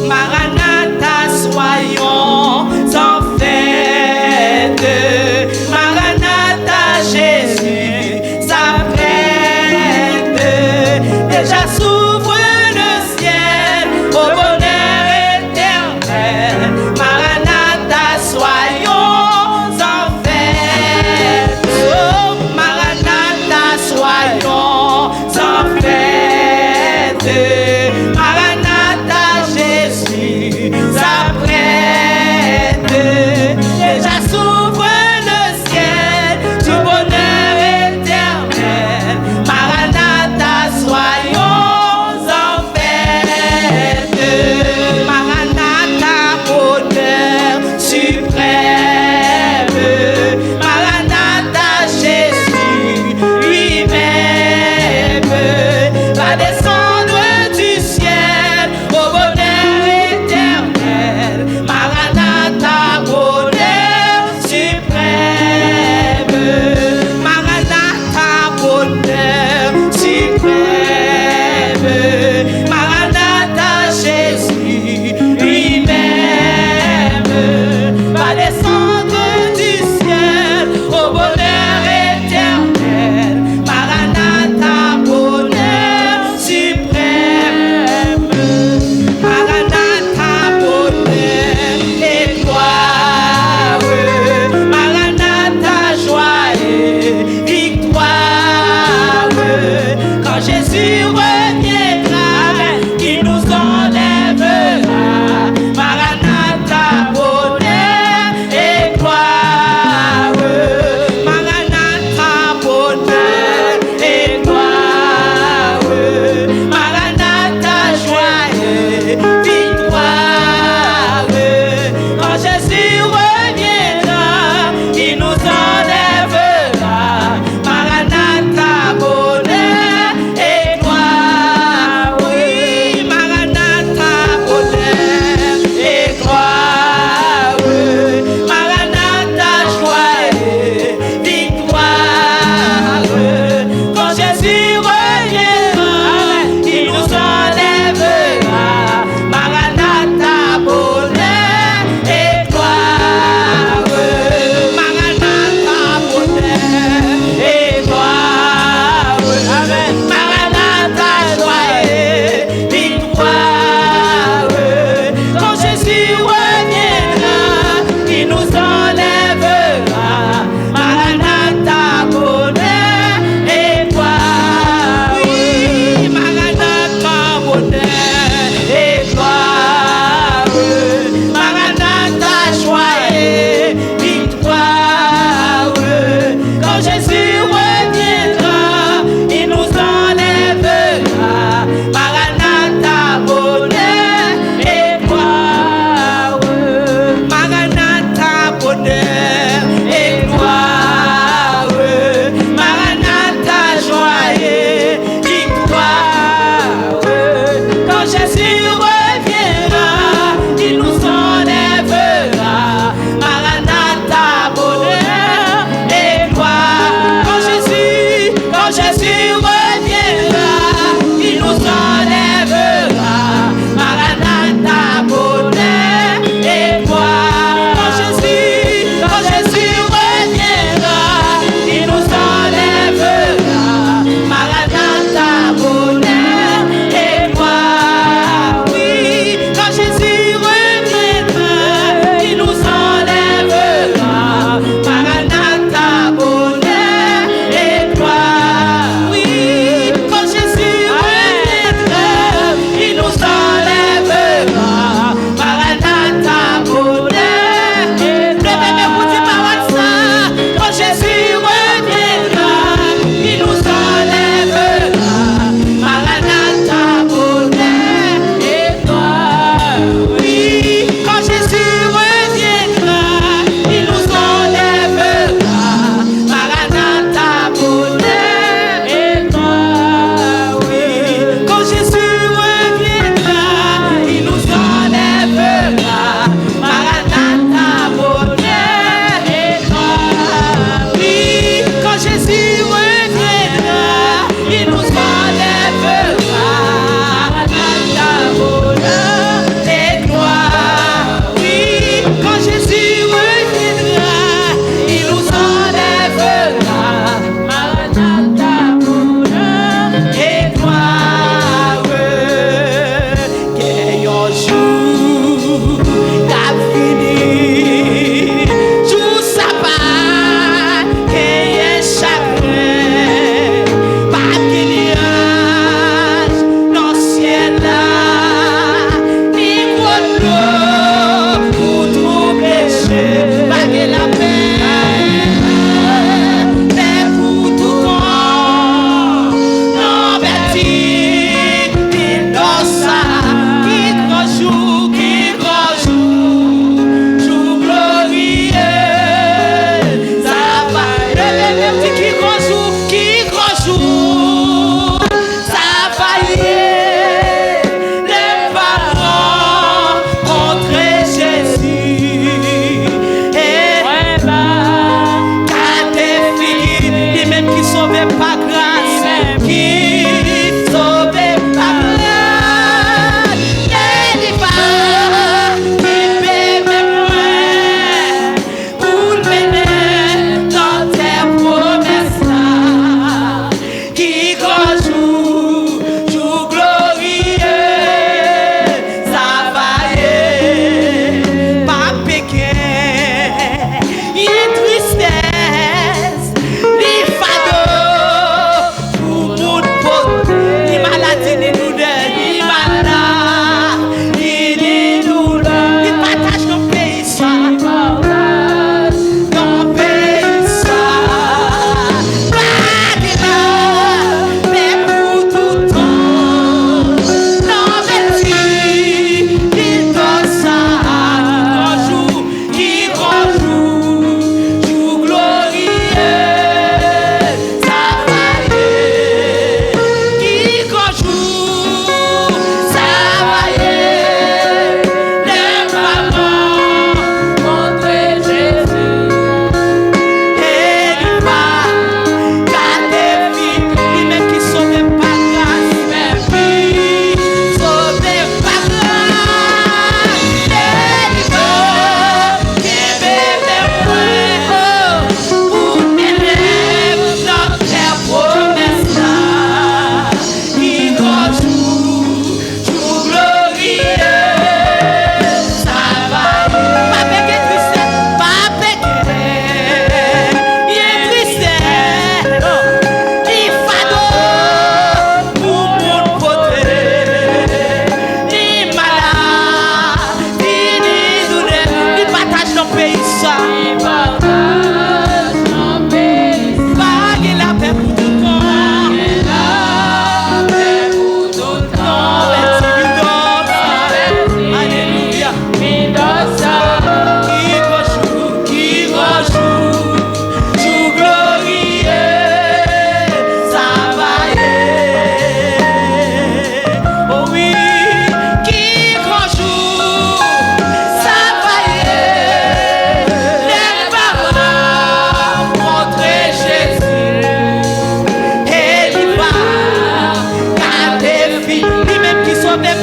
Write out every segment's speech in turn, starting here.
Maranatha, soyons en fête. Maranatha, Jésus s'apprête. Déjà s'ouvre le ciel au bonheur éternel. Maranatha, soyons en fête. Oh, Maranatha, soyons en fête. Maranatha,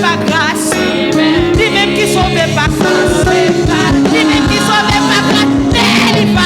par grâce. Lui-même qui sauve par grâce. Lui-même qui sauve par grâce. Mais il va.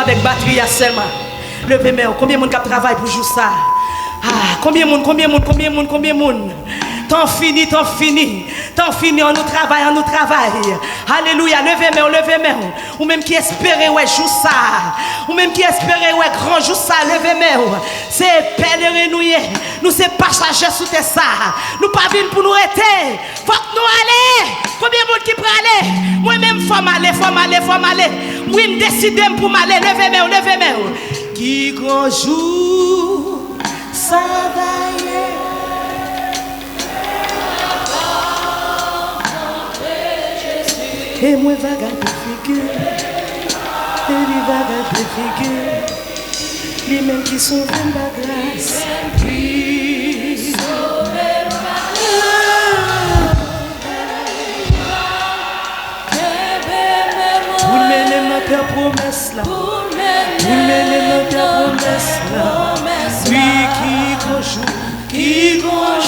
Avec batterie seulement. Levez main. Combien de monde qui travaille pour jouer ça? Ah, combien de monde? Tant fini. On nous travaille. Alléluia. Levez main. Ou même qui espérait ouais jouer ça. Ou même qui espérait ouais grand jour ça. Levez main. C'est pèlerin nous c'est passagers sous tes ça. Nous pas venir pour nous arrêter. Faut que nous aller. Combien de monde qui peut aller? Moi-même faut m'aller. Oui, me décider pour m'aller. Levez main. Qui grand jour ça va y et moi va garder figure. Et lui va garder figure. Lui-même qui sauve ma grâce. Pour mener notre promesse là. Oui, qui grand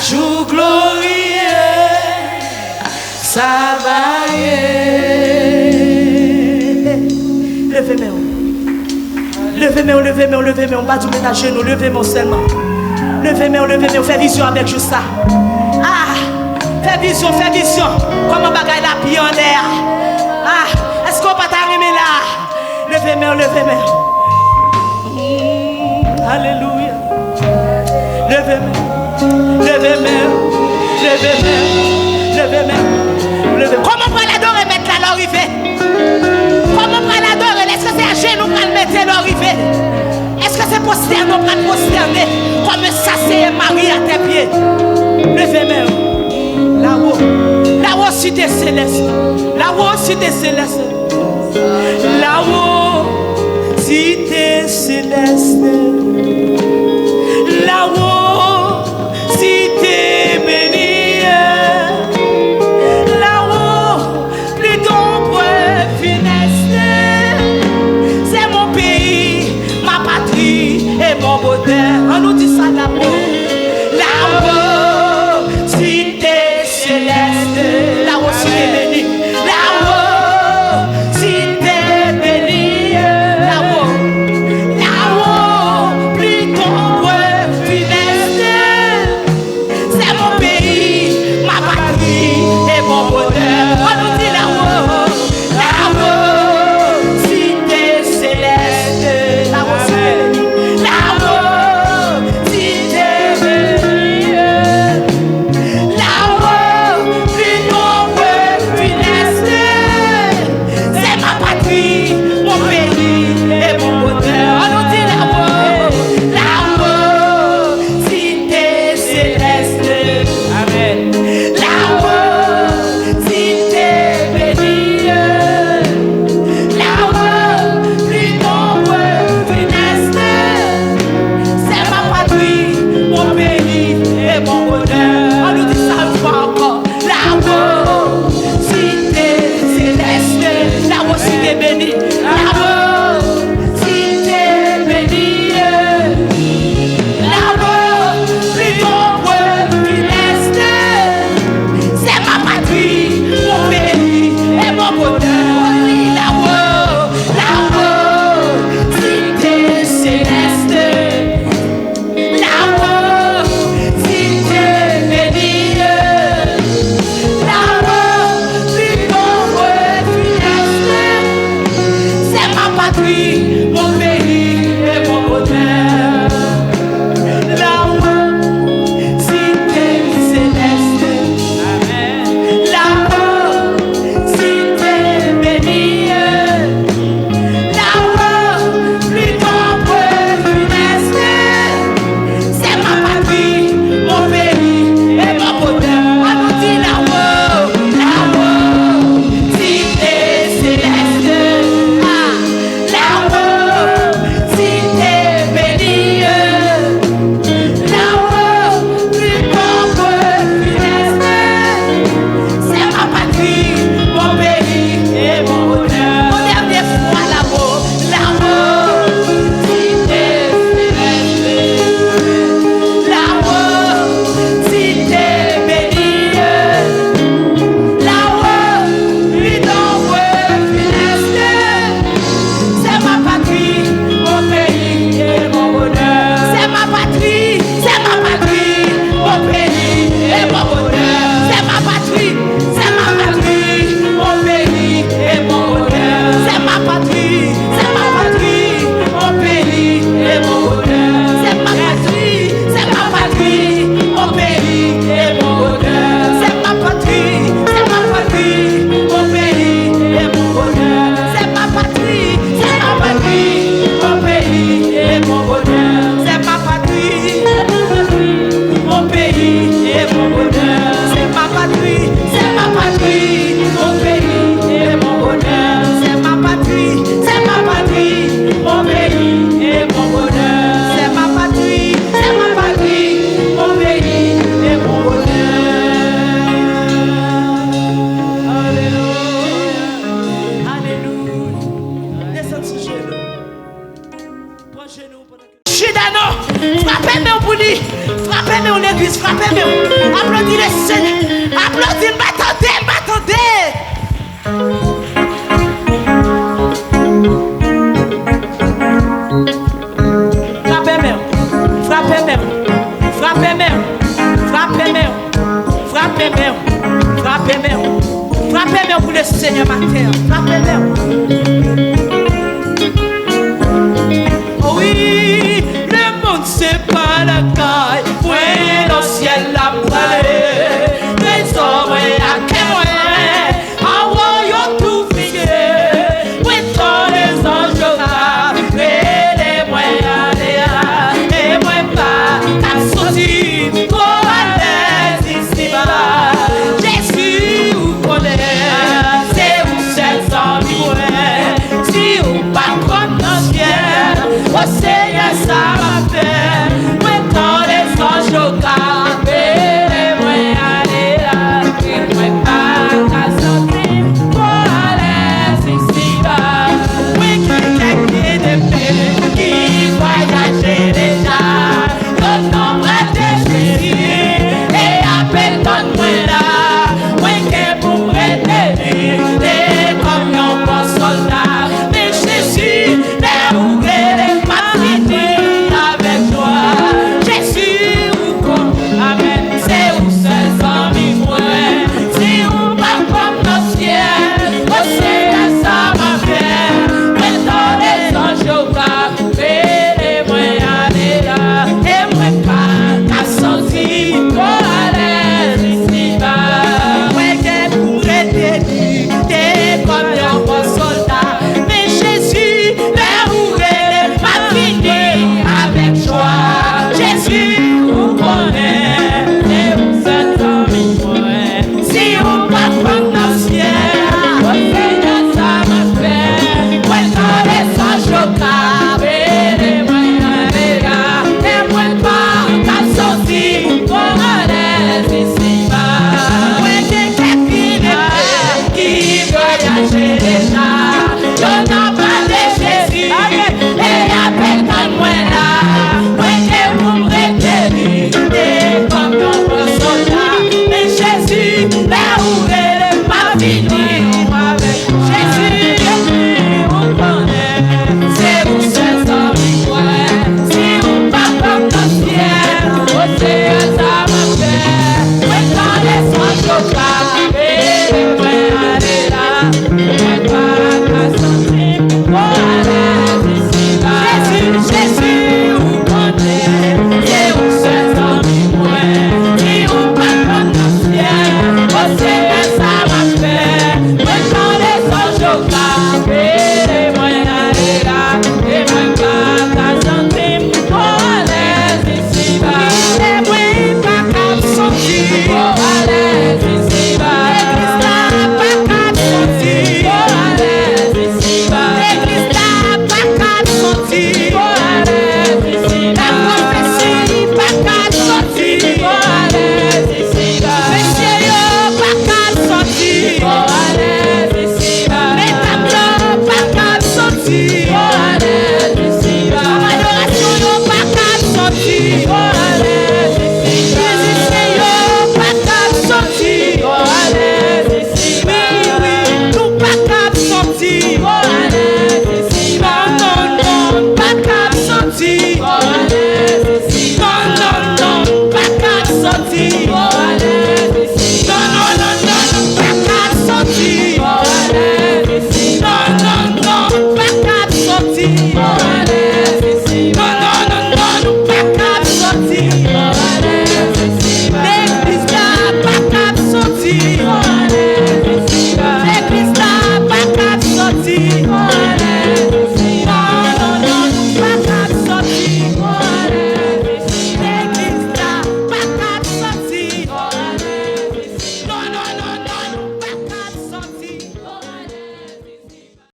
jour glorieux, ça va y Levez-moi, on va tout ménager nous, levez-moi seulement. Levez-moi, fais vision avec juste ça. Ah, fais vision. Comment bagaille la pied en l'air. Ah, est-ce qu'on va t'arriver là? Levez-moi. Alléluia. Levez-moi. Comment on va l'adorer mettre là l'arrivée? Comment on va l'adorer? Est-ce que c'est à genoux qu'on va le mettre l'arrivée? Est-ce que c'est prosterné qu'on va le prosterner? Comme ça c'est Marie à tes pieds. Levez-moi. Là-haut, cité céleste. Là-haut, cité céleste. Là-haut, cité bénie. Là-haut, plus d'ombre funeste. C'est mon pays, ma patrie et mon bonheur. On nous dit ça là-haut. Là-haut, cité céleste. Là-haut, cité bénie. Là-haut, cité bénie. Là-haut. mon pays et mon bonheur. Là-haut, cité céleste. Amen. Là-haut, cité bénie. Là-haut, plus nombreux funeste. C'est ma patrie, mon pays et mon bonheur. On nous dit là-haut, là-haut, cité céleste. Ah, là-haut, cité bénie. Là-haut, plus nombreux funeste. C'est ma patrie, mon pays et mon bonheur. Mon dernier fois là-haut, là-haut, cité céleste. Là-haut, cité bénie. Là-haut, plus nombreux funeste. C'est ma patrie, mon pays et mon bonheur. C'est ma patrie, mon pays et mon bonheur. C'est ma patrie, mon pays et mon bonheur. C'est ma patrie, mon pays et mon bonheur. C'est ma patrie, mon pays et mon bonheur. C'est ma patrie, mon pays et mon bonheur. C'est ma patrie, mon pays et mon bonheur. C'est ma patrie, mon pays et mon bonheur. C'est ma patrie, mon pays et mon bonheur. C'est ma patrie, mon pays et mon bonheur. C'est ma patrie, mon pays et mon bonheur. Alléluia, alléluia. Descends sur genou. Prends genou pendant que Chidano, frappez-moi pour lui. Frappez-moi l'église, frappez-moi. Applaudis le Seigneur. Applaudis, m'attendez. Frappez-moi pour le Seigneur matin. Frappez-moi. Oh oui, le monde c'est pas la caille. Ouais, dans le ciel la voilée. Les hommes à témoin. Ah ouais, yo tout figé. Ouais, tant les anges là. Et les moyens et moi pas. T'as sorti trop à l'aise ici-bas. Jésus vous connaît. C'est vous seul sans lui. Si vous pas comme dans le ciel.